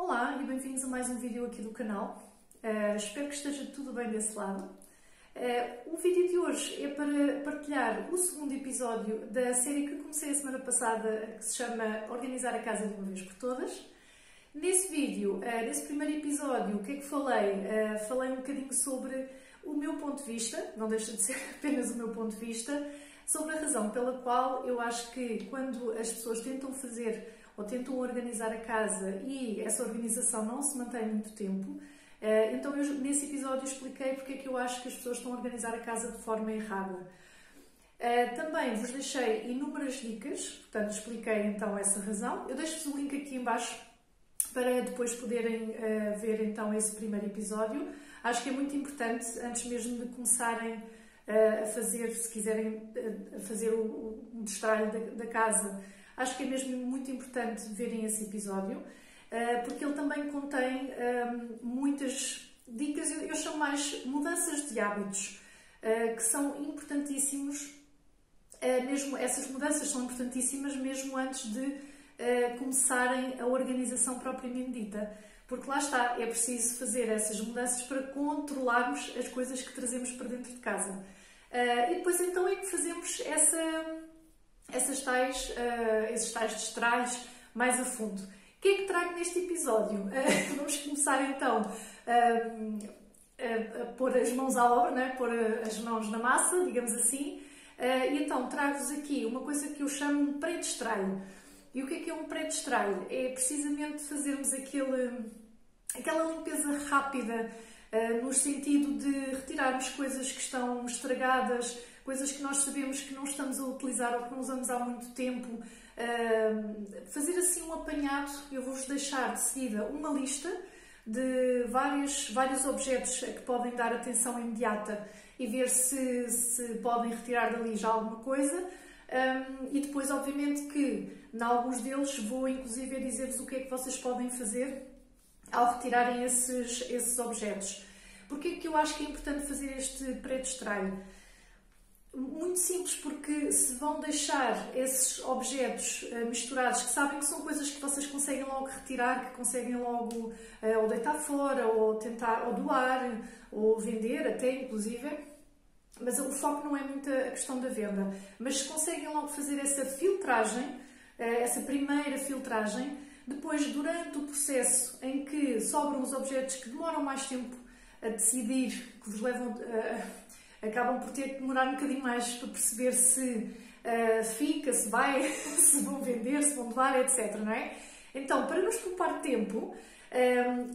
Olá e bem-vindos a mais um vídeo aqui do canal. Espero que esteja tudo bem desse lado. O vídeo de hoje é para partilhar o segundo episódio da série que comecei a semana passada, que se chama Organizar a Casa de uma Vez por Todas. Nesse vídeo, nesse primeiro episódio, o que é que falei? Falei um bocadinho sobre o meu ponto de vista, não deixa de ser apenas o meu ponto de vista, sobre a razão pela qual eu acho que quando as pessoas tentam fazer ou tentam organizar a casa e essa organização não se mantém muito tempo, então eu nesse episódio expliquei porque é que eu acho que as pessoas estão a organizar a casa de forma errada. Também vos deixei inúmeras dicas, portanto expliquei então essa razão. Eu deixo-vos o link aqui em baixo para depois poderem ver então esse primeiro episódio. Acho que é muito importante, antes mesmo de começarem a fazer, se quiserem fazer um destralho da casa, acho que é mesmo muito importante verem esse episódio, porque ele também contém muitas dicas, eu chamo mais mudanças de hábitos, que são importantíssimos, mesmo essas mudanças são importantíssimas mesmo antes de começarem a organização propriamente dita. Porque lá está, é preciso fazer essas mudanças para controlarmos as coisas que trazemos para dentro de casa. E depois então é que fazemos esses tais destralhos mais a fundo. O que é que trago neste episódio? Vamos começar então a pôr as mãos à obra, não é? Pôr as mãos na massa, digamos assim. E então trago-vos aqui uma coisa que eu chamo de pré-destralho. E o que é um pré-destralho? É precisamente fazermos aquela limpeza rápida, no sentido de retirarmos coisas que estão estragadas, coisas que nós sabemos que não estamos a utilizar ou que não usamos há muito tempo. Fazer assim um apanhado. Eu vou-vos deixar de seguida uma lista de vários objetos a que podem dar atenção imediata e ver se podem retirar dali já alguma coisa. E depois, obviamente, que em alguns deles vou inclusive dizer-vos o que é que vocês podem fazer ao retirarem esses objetos. Porquê é que eu acho que é importante fazer este pré-destralho? Muito simples, porque se vão deixar esses objetos misturados, que sabem que são coisas que vocês conseguem logo retirar, que conseguem logo ou deitar fora, ou tentar ou doar, ou vender até, inclusive, mas o foco não é muito a questão da venda, mas se conseguem logo fazer essa filtragem, essa primeira filtragem, depois, durante o processo em que sobram os objetos que demoram mais tempo a decidir, que vos levam, acabam por ter que demorar um bocadinho mais para perceber se fica, se vai, se vão vender, se vão doar, etc. Não é? Então, para nos poupar tempo,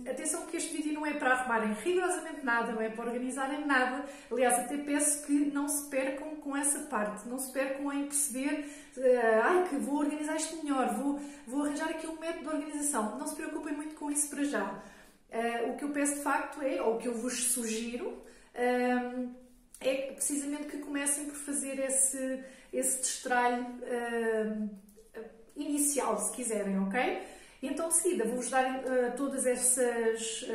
atenção que este vídeo não é para arrumarem rigorosamente nada, não é para organizarem nada. Aliás, até peço que não se percam com essa parte, não se percam em perceber que vou organizar isto melhor, vou arranjar aqui um método de organização. Não se preocupem muito com isso para já. O que eu peço de facto ou o que eu vos sugiro, é precisamente que comecem por fazer esse destralho inicial, se quiserem, ok? Então, de seguida, vou-vos dar todas essas...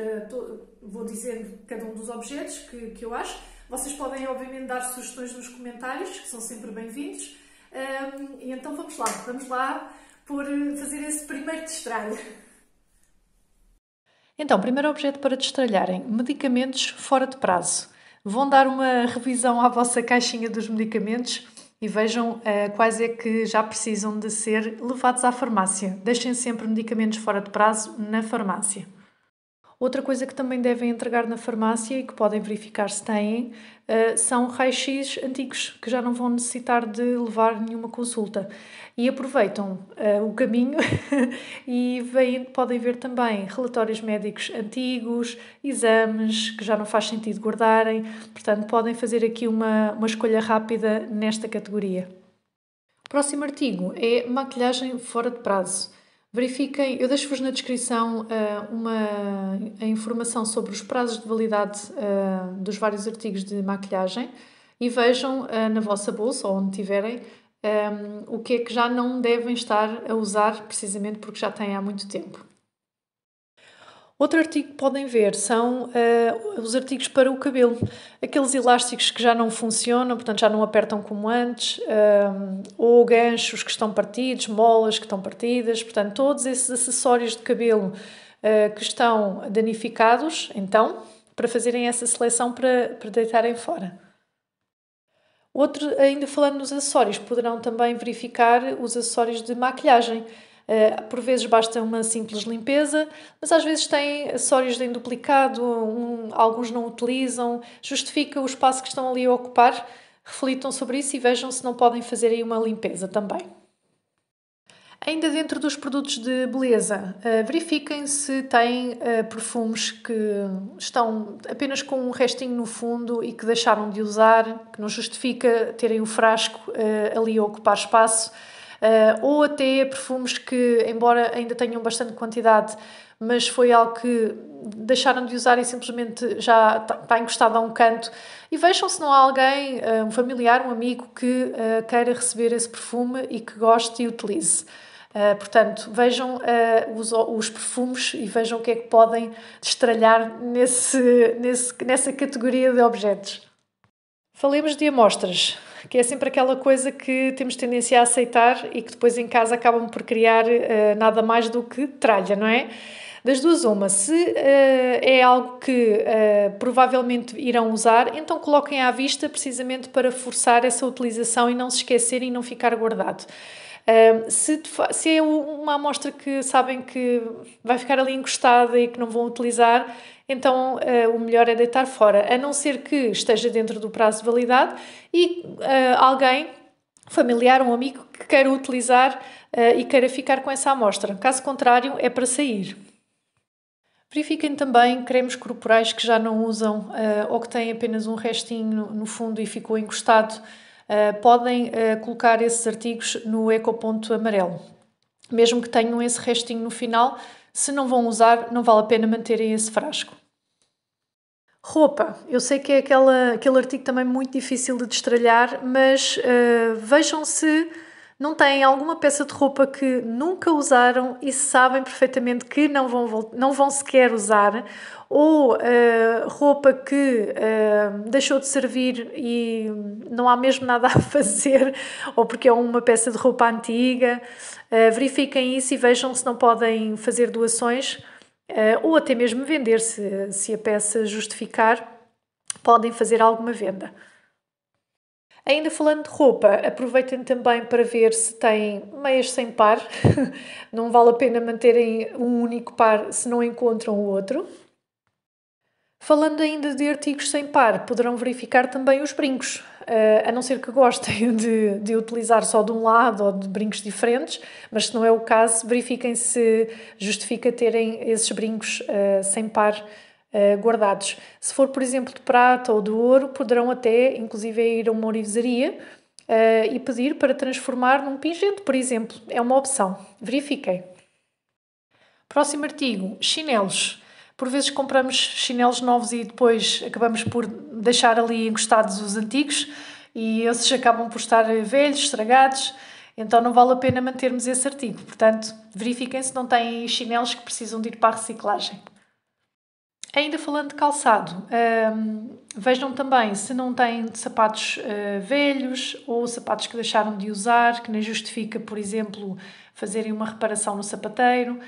vou dizer cada um dos objetos que eu acho. Vocês podem, obviamente, dar sugestões nos comentários, que são sempre bem-vindos. E então vamos lá por fazer esse primeiro destralho. Então, primeiro objeto para destralharem: medicamentos fora de prazo. Vão dar uma revisão à vossa caixinha dos medicamentos e vejam quais é que já precisam de ser levados à farmácia. Deixem sempre medicamentos fora de prazo na farmácia. Outra coisa que também devem entregar na farmácia e que podem verificar se têm são raios-x antigos, que já não vão necessitar de levar nenhuma consulta. E aproveitam o caminho e podem ver também relatórios médicos antigos, exames que já não faz sentido guardarem. Portanto, podem fazer aqui uma escolha rápida nesta categoria. O próximo artigo é maquilhagem fora de prazo. Verifiquem, eu deixo-vos na descrição a informação sobre os prazos de validade dos vários artigos de maquilhagem e vejam na vossa bolsa, ou onde tiverem, o que é que já não devem estar a usar, precisamente porque já têm há muito tempo. Outro artigo que podem ver são os artigos para o cabelo. Aqueles elásticos que já não funcionam, portanto já não apertam como antes, ou ganchos que estão partidos, molas que estão partidas. Portanto, todos esses acessórios de cabelo que estão danificados, então, para fazerem essa seleção para deitarem fora. Outro, ainda falando nos acessórios, poderão também verificar os acessórios de maquilhagem. Por vezes basta uma simples limpeza, mas às vezes têm acessórios em duplicado, alguns não utilizam, justifica o espaço que estão ali a ocupar, reflitam sobre isso e vejam se não podem fazer aí uma limpeza também. Ainda dentro dos produtos de beleza, verifiquem se têm perfumes que estão apenas com um restinho no fundo e que deixaram de usar, que não justifica terem o frasco ali a ocupar espaço, ou até perfumes que, embora ainda tenham bastante quantidade, mas foi algo que deixaram de usar e simplesmente já está encostado a um canto. E vejam se não há alguém, um familiar, um amigo, que queira receber esse perfume e que goste e utilize. Portanto, vejam os perfumes e vejam o que é que podem destralhar nessa categoria de objetos. Falemos de amostras, que é sempre aquela coisa que temos tendência a aceitar e que depois em casa acabam por criar nada mais do que tralha, não é? Das duas uma, se é algo que provavelmente irão usar, então coloquem à vista precisamente para forçar essa utilização e não se esquecerem e não ficar guardado. Se é uma amostra que sabem que vai ficar ali encostada e que não vão utilizar, então o melhor é deitar fora, a não ser que esteja dentro do prazo de validade e alguém, familiar, um amigo, que queira utilizar e queira ficar com essa amostra. Caso contrário, é para sair. Verifiquem também cremes corporais que já não usam ou que têm apenas um restinho no fundo e ficou encostado. Podem colocar esses artigos no ecoponto amarelo. Mesmo que tenham esse restinho no final, se não vão usar, não vale a pena manterem esse frasco. Roupa. Eu sei que é aquele artigo também muito difícil de destralhar, mas vejam se não têm alguma peça de roupa que nunca usaram e sabem perfeitamente que não vão sequer usar, ou roupa que deixou de servir e não há mesmo nada a fazer, ou porque é uma peça de roupa antiga. Verifiquem isso e vejam se não podem fazer doações, ou até mesmo vender, se a peça justificar, podem fazer alguma venda. Ainda falando de roupa, aproveitem também para ver se têm meias sem par. Não vale a pena manterem um único par se não encontram o outro. Falando ainda de artigos sem par, poderão verificar também os brincos. A não ser que gostem de utilizar só de um lado ou de brincos diferentes, mas se não é o caso, verifiquem se justifica terem esses brincos sem par guardados. Se for, por exemplo, de prata ou de ouro, poderão até, inclusive, ir a uma orivesaria e pedir para transformar num pingente, por exemplo. É uma opção. Verifiquem. Próximo artigo, chinelos. Por vezes compramos chinelos novos e depois acabamos por deixar ali encostados os antigos e esses acabam por estar velhos, estragados, então não vale a pena mantermos esse artigo. Portanto, verifiquem se não têm chinelos que precisam de ir para a reciclagem. Ainda falando de calçado, vejam também se não têm sapatos velhos ou sapatos que deixaram de usar, que nem justifica, por exemplo, fazerem uma reparação no sapateiro.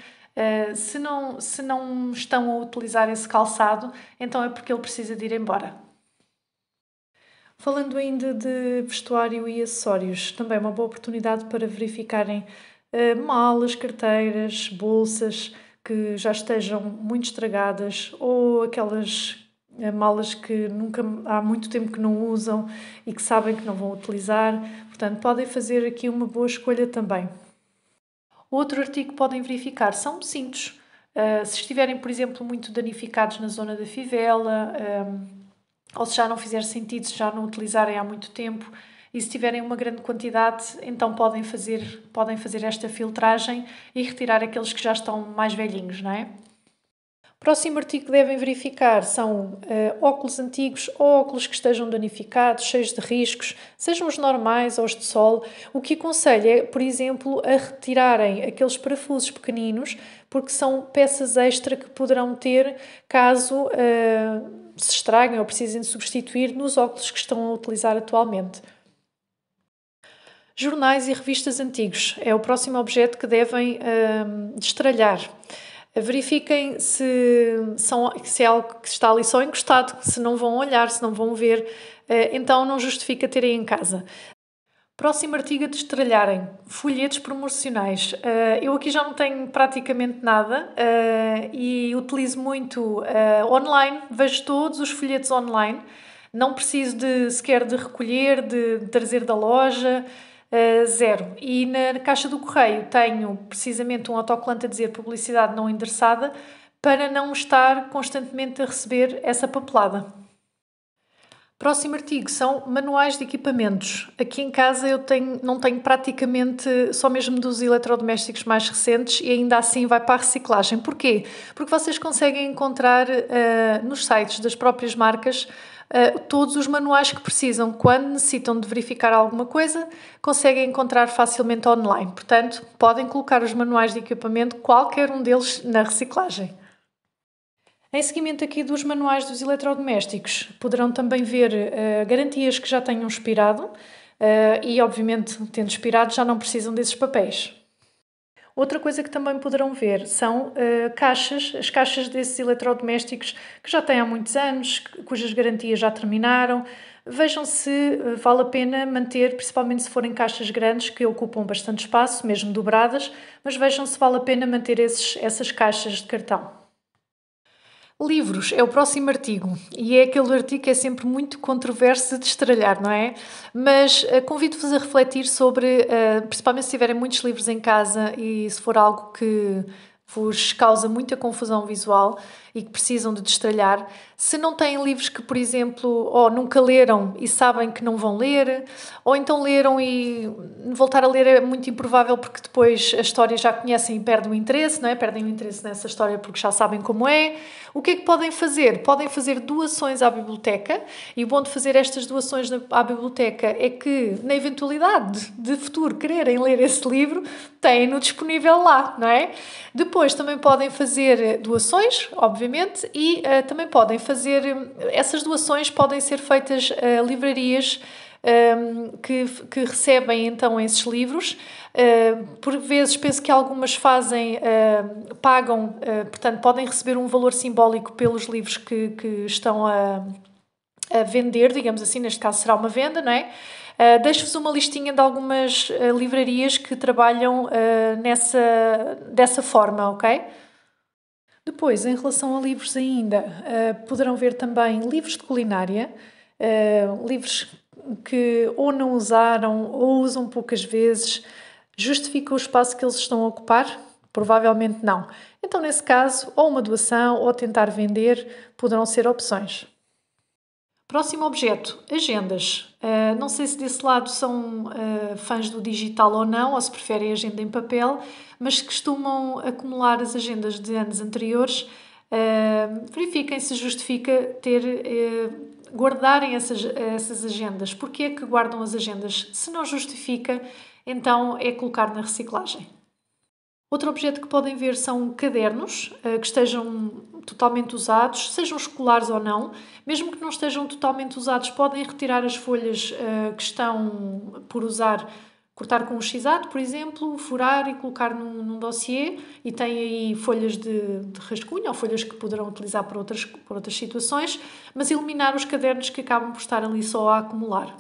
Se não estão a utilizar esse calçado, então é porque ele precisa de ir embora. Falando ainda de vestuário e acessórios, também é uma boa oportunidade para verificarem malas, carteiras, bolsas que já estejam muito estragadas ou aquelas malas que há muito tempo que não usam e que sabem que não vão utilizar. Portanto, podem fazer aqui uma boa escolha também. Outro artigo que podem verificar são cintos. Se estiverem, por exemplo, muito danificados na zona da fivela, ou se já não fizer sentido, se já não utilizarem há muito tempo, e se tiverem uma grande quantidade, então podem fazer esta filtragem e retirar aqueles que já estão mais velhinhos, não é? Próximo artigo que devem verificar são óculos antigos ou óculos que estejam danificados, cheios de riscos, sejam os normais ou os de sol. O que aconselho é, por exemplo, a retirarem aqueles parafusos pequeninos, porque são peças extra que poderão ter caso se estraguem ou precisem de substituir nos óculos que estão a utilizar atualmente. Jornais e revistas antigos é o próximo objeto que devem destralhar. Verifiquem se é algo que está ali só encostado, se não vão olhar, se não vão ver, então não justifica terem em casa. Próximo artigo a destralharem, folhetos promocionais. Eu aqui já não tenho praticamente nada e utilizo muito online, vejo todos os folhetos online, não preciso sequer de recolher, de trazer da loja, zero. E na caixa do correio tenho precisamente um autocolante a dizer publicidade não endereçada para não estar constantemente a receber essa papelada. Próximo artigo são manuais de equipamentos. Aqui em casa não tenho praticamente, só mesmo dos eletrodomésticos mais recentes e ainda assim vai para a reciclagem. Porquê? Porque vocês conseguem encontrar nos sites das próprias marcas todos os manuais que precisam. Quando necessitam de verificar alguma coisa, conseguem encontrar facilmente online. Portanto, podem colocar os manuais de equipamento, qualquer um deles, na reciclagem. Em seguimento aqui dos manuais dos eletrodomésticos, poderão também ver garantias que já tenham expirado e, obviamente, tendo expirado, já não precisam desses papéis. Outra coisa que também poderão ver são as caixas desses eletrodomésticos que já têm há muitos anos, cujas garantias já terminaram. Vejam se vale a pena manter, principalmente se forem caixas grandes que ocupam bastante espaço, mesmo dobradas, mas vejam se vale a pena manter essas caixas de cartão. Livros é o próximo artigo e é aquele artigo que é sempre muito controverso de destralhar, não é? Mas convido-vos a refletir sobre, principalmente se tiverem muitos livros em casa e se for algo que vos causa muita confusão visual e que precisam de destralhar, se não têm livros que, por exemplo, ou nunca leram e sabem que não vão ler, ou então leram e voltar a ler é muito improvável porque depois a história já conhecem e perdem o interesse, não é? Perdem o interesse nessa história porque já sabem como é. O que é que podem fazer? Podem fazer doações à biblioteca e o bom de fazer estas doações à biblioteca é que, na eventualidade de futuro quererem ler esse livro, têm-no disponível lá, não é? Depois também podem fazer doações, obviamente, e também podem fazer... Essas doações podem ser feitas a livrarias que recebem então esses livros. Por vezes penso que algumas pagam, portanto podem receber um valor simbólico pelos livros que estão a vender, digamos assim, neste caso será uma venda, não é? Deixo-vos uma listinha de algumas livrarias que trabalham dessa forma, ok? Depois, em relação a livros ainda, poderão ver também livros de culinária, livros que ou não usaram ou usam poucas vezes. Justifica o espaço que eles estão a ocupar? Provavelmente não. Então, nesse caso, ou uma doação ou tentar vender poderão ser opções. Próximo objeto, agendas. Não sei se desse lado são fãs do digital ou não, ou se preferem agenda em papel, mas se costumam acumular as agendas de anos anteriores, verifiquem se justifica guardarem essas agendas. Porquê é que guardam as agendas? Se não justifica, então é colocar na reciclagem. Outro objeto que podem ver são cadernos que estejam totalmente usados, sejam escolares ou não. Mesmo que não estejam totalmente usados, podem retirar as folhas que estão por usar, cortar com um x-ato, por exemplo, furar e colocar num dossiê e tem aí folhas de rascunho ou folhas que poderão utilizar por outras situações, mas eliminar os cadernos que acabam por estar ali só a acumular.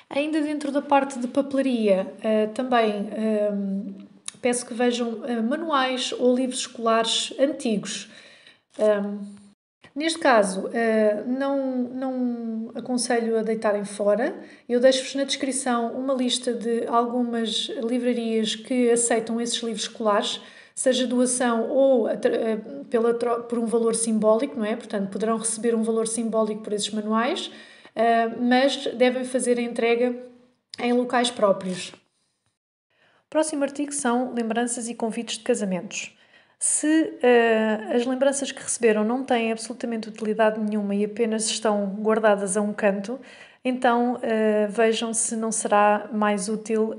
Ainda dentro da parte de papelaria, também peço que vejam manuais ou livros escolares antigos. Neste caso, não aconselho a deitarem fora. Eu deixo-vos na descrição uma lista de algumas livrarias que aceitam esses livros escolares, seja doação ou por um valor simbólico, não é? Portanto, poderão receber um valor simbólico por esses manuais, mas devem fazer a entrega em locais próprios. O próximo artigo são lembranças e convites de casamentos. Se as lembranças que receberam não têm absolutamente utilidade nenhuma e apenas estão guardadas a um canto, então vejam se não será mais útil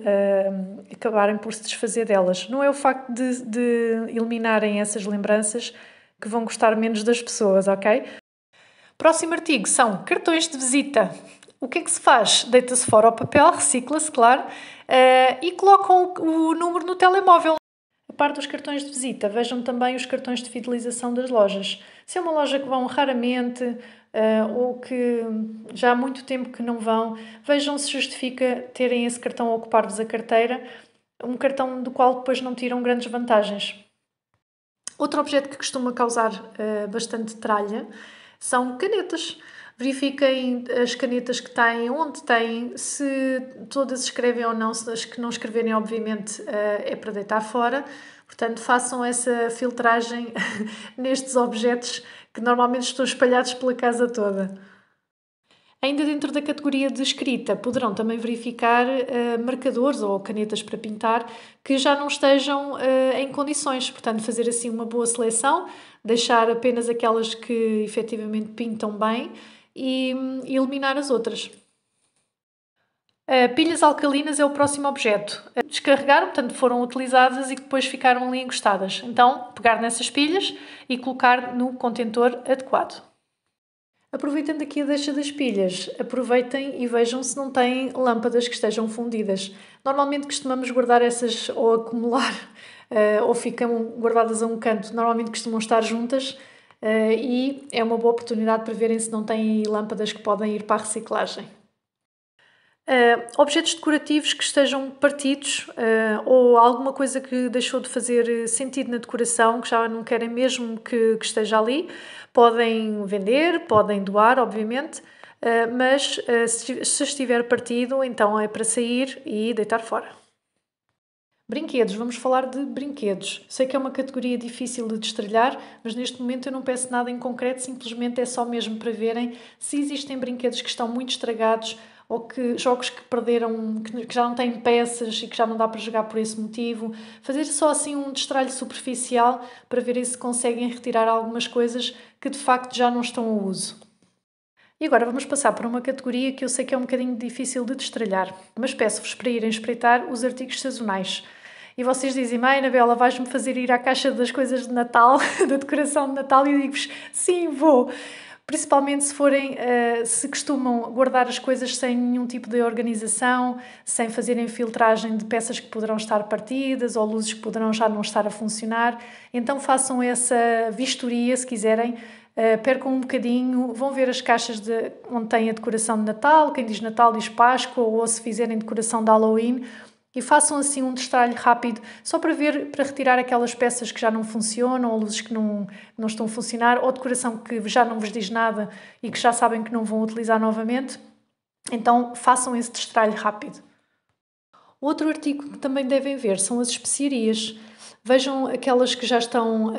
acabarem por se desfazer delas. Não é o facto de eliminarem essas lembranças que vão gostar menos das pessoas, ok? Próximo artigo são cartões de visita. O que é que se faz? Deita-se fora o papel, recicla-se, claro, e colocam o número no telemóvel. A parte dos cartões de visita, vejam também os cartões de fidelização das lojas. Se é uma loja que vão raramente ou que já há muito tempo que não vão, vejam se justifica terem esse cartão a ocupar-vos a carteira, um cartão do qual depois não tiram grandes vantagens. Outro objeto que costuma causar bastante tralha são canetas. Verifiquem as canetas que têm, onde têm, se todas escrevem ou não, se as que não escreverem, obviamente, é para deitar fora. Portanto, façam essa filtragem nestes objetos que normalmente estão espalhados pela casa toda. Ainda dentro da categoria de escrita, poderão também verificar marcadores ou canetas para pintar que já não estejam em condições. Portanto, fazer assim uma boa seleção, deixar apenas aquelas que efetivamente pintam bem e eliminar as outras. Pilhas alcalinas é o próximo objeto. Descarregaram, portanto foram utilizadas e depois ficaram ali encostadas. Então, pegar nessas pilhas e colocar no contentor adequado. Aproveitando aqui a deixa das pilhas, aproveitem e vejam se não têm lâmpadas que estejam fundidas. Normalmente costumamos guardar essas ou acumular ou ficam guardadas a um canto. Normalmente costumam estar juntas e é uma boa oportunidade para verem se não têm lâmpadas que podem ir para a reciclagem. Objetos decorativos que estejam partidos ou alguma coisa que deixou de fazer sentido na decoração, que já não querem mesmo que esteja ali, podem vender, podem doar, obviamente, mas se estiver partido, então é para sair e deitar fora. Brinquedos, vamos falar de brinquedos. Sei que é uma categoria difícil de destralhar, mas neste momento eu não peço nada em concreto, simplesmente é só mesmo para verem se existem brinquedos que estão muito estragados ou que jogos que perderam, que já não têm peças e que já não dá para jogar por esse motivo. Fazer só assim um destralho superficial para verem se conseguem retirar algumas coisas que de facto já não estão ao uso. E agora vamos passar para uma categoria que eu sei que é um bocadinho difícil de destralhar, mas peço-vos para irem espreitar os artigos sazonais. E vocês dizem, Anabela, vais-me fazer ir à caixa das coisas de Natal, da decoração de Natal? E eu digo-vos, sim, vou. Principalmente se forem, se costumam guardar as coisas sem nenhum tipo de organização, sem fazerem filtragem de peças que poderão estar partidas ou luzes que poderão já não estar a funcionar. Então façam essa vistoria, se quiserem, percam um bocadinho, vão ver as caixas onde tem a decoração de Natal, quem diz Natal diz Páscoa, ou se fizerem decoração de Halloween, e façam assim um destralho rápido, só para ver, para retirar aquelas peças que já não funcionam, ou luzes que não estão a funcionar, ou decoração que já não vos diz nada e que já sabem que não vão utilizar novamente. Então façam esse destralho rápido. Outro artigo que também devem ver são as especiarias. Vejam aquelas que já estão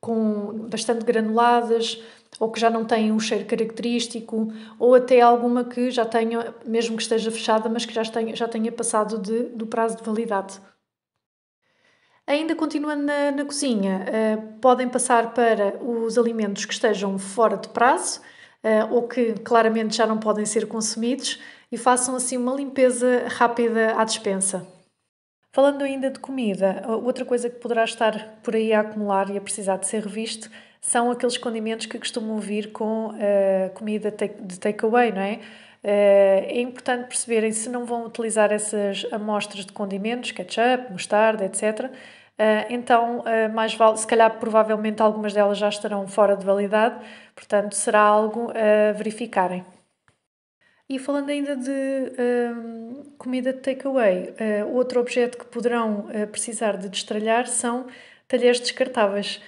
com bastante granuladas, ou que já não têm um cheiro característico, ou até alguma que já tenha, mesmo que esteja fechada, mas que já tenha passado do prazo de validade. Ainda continuando na cozinha, podem passar para os alimentos que estejam fora de prazo, ou que claramente já não podem ser consumidos, e façam assim uma limpeza rápida à despensa. Falando ainda de comida, outra coisa que poderá estar por aí a acumular e a precisar de ser revisto são aqueles condimentos que costumam vir com comida de takeaway, não é? É importante perceberem se não vão utilizar essas amostras de condimentos, ketchup, mostarda, etc. Então, mais vale, se calhar, provavelmente algumas delas já estarão fora de validade, portanto, será algo a verificarem. E falando ainda de comida de takeaway, outro objeto que poderão precisar de destralhar são talheres descartáveis.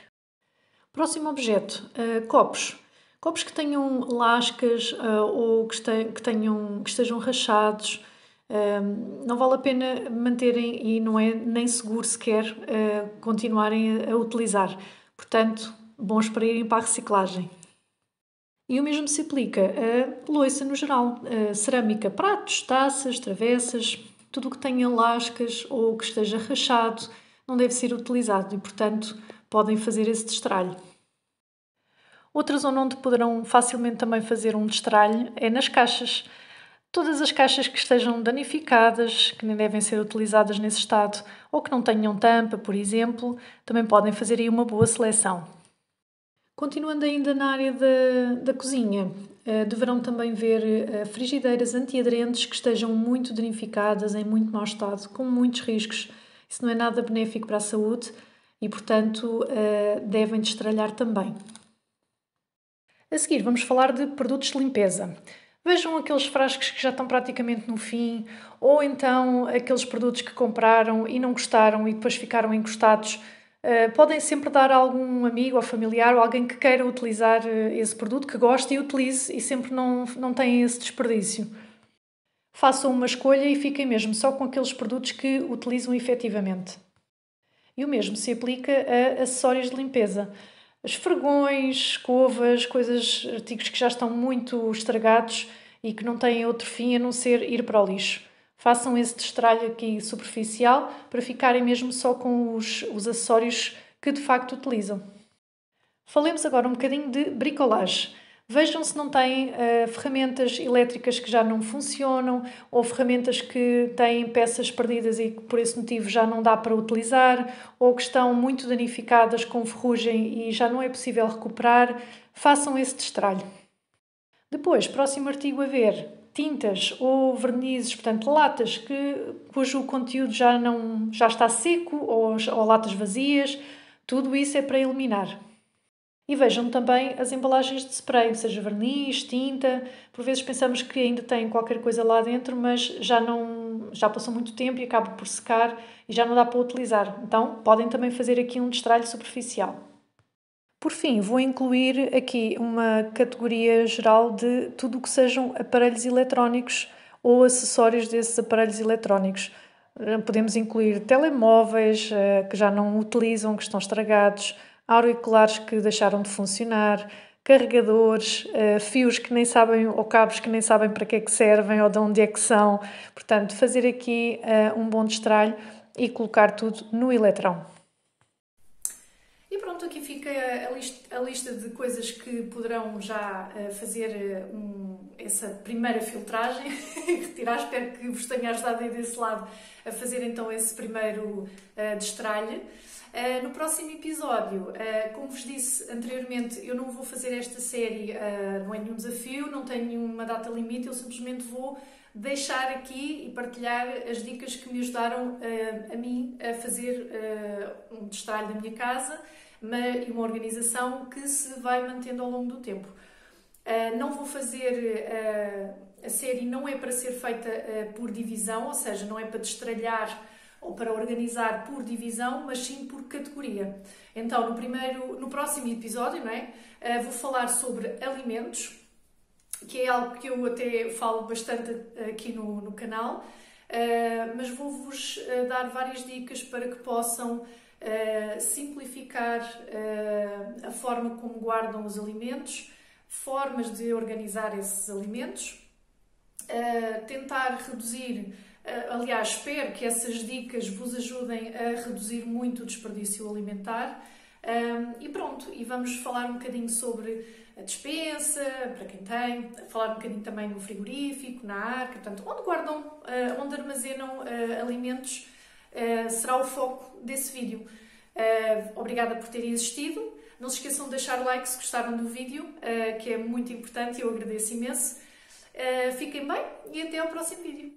Próximo objeto, copos. Copos que tenham lascas ou que estejam rachados. Não vale a pena manterem e não é nem seguro sequer continuarem a utilizar. Portanto, bons para irem para a reciclagem. E o mesmo se aplica a louça no geral, a cerâmica, pratos, taças, travessas, tudo o que tenha lascas ou que esteja rachado não deve ser utilizado e, portanto, podem fazer esse destralho. Outra zona onde poderão facilmente também fazer um destralho é nas caixas. Todas as caixas que estejam danificadas, que nem devem ser utilizadas nesse estado, ou que não tenham tampa, por exemplo, também podem fazer aí uma boa seleção. Continuando ainda na área da cozinha, deverão também ver frigideiras antiaderentes que estejam muito danificadas, em muito mau estado, com muitos riscos. Isso não é nada benéfico para a saúde e, portanto, devem destralhar também. A seguir, vamos falar de produtos de limpeza. Vejam aqueles frascos que já estão praticamente no fim, ou então aqueles produtos que compraram e não gostaram e depois ficaram encostados. Podem sempre dar a algum amigo ou familiar ou alguém que queira utilizar esse produto, que goste e utilize e sempre não tenham esse desperdício. Façam uma escolha e fiquem mesmo só com aqueles produtos que utilizam efetivamente. E o mesmo se aplica a acessórios de limpeza. Esfregões, escovas, artigos que já estão muito estragados e que não têm outro fim a não ser ir para o lixo. Façam esse destralho aqui superficial para ficarem mesmo só com os acessórios que de facto utilizam. Falemos agora um bocadinho de bricolagem. Vejam se não têm ferramentas elétricas que já não funcionam ou ferramentas que têm peças perdidas e que por esse motivo já não dá para utilizar ou que estão muito danificadas com ferrugem e já não é possível recuperar. Façam esse destralho. Depois, próximo artigo a ver, tintas ou vernizes, portanto latas cujo conteúdo já está seco ou latas vazias, tudo isso é para eliminar. E vejam também as embalagens de spray, seja verniz, tinta. Por vezes pensamos que ainda tem qualquer coisa lá dentro, mas já passou muito tempo e acaba por secar e já não dá para utilizar. Então, podem também fazer aqui um destralho superficial. Por fim, vou incluir aqui uma categoria geral de tudo o que sejam aparelhos eletrónicos ou acessórios desses aparelhos eletrónicos. Podemos incluir telemóveis que já não utilizam, que estão estragados, auriculares que deixaram de funcionar, carregadores, fios que nem sabem, ou cabos que nem sabem para que é que servem ou de onde é que são. Portanto, fazer aqui um bom destralho e colocar tudo no eletrão. E pronto, aqui fica a lista de coisas que poderão já fazer essa primeira filtragem, retirar. Espero que vos tenha ajudado aí desse lado a fazer então esse primeiro destralhe. No próximo episódio, como vos disse anteriormente, eu não vou fazer esta série, não é nenhum desafio, não tenho nenhuma data limite, eu simplesmente vou deixar aqui e partilhar as dicas que me ajudaram a mim a fazer um destralhe da minha casa e uma organização que se vai mantendo ao longo do tempo. Não vou fazer a série, não é para ser feita por divisão, ou seja, não é para destralhar ou para organizar por divisão, mas sim por categoria. Então, no próximo episódio, não é? Vou falar sobre alimentos, que é algo que eu até falo bastante aqui no canal, mas vou-vos dar várias dicas para que possam simplificar a forma como guardam os alimentos, formas de organizar esses alimentos, tentar reduzir. Aliás, espero que essas dicas vos ajudem a reduzir muito o desperdício alimentar. E pronto, e vamos falar um bocadinho sobre a despensa, para quem tem, falar um bocadinho também no frigorífico, na arca, portanto, onde guardam, onde armazenam alimentos, será o foco desse vídeo. Obrigada por terem assistido. Não se esqueçam de deixar like se gostaram do vídeo, que é muito importante e eu agradeço imenso. Fiquem bem e até ao próximo vídeo.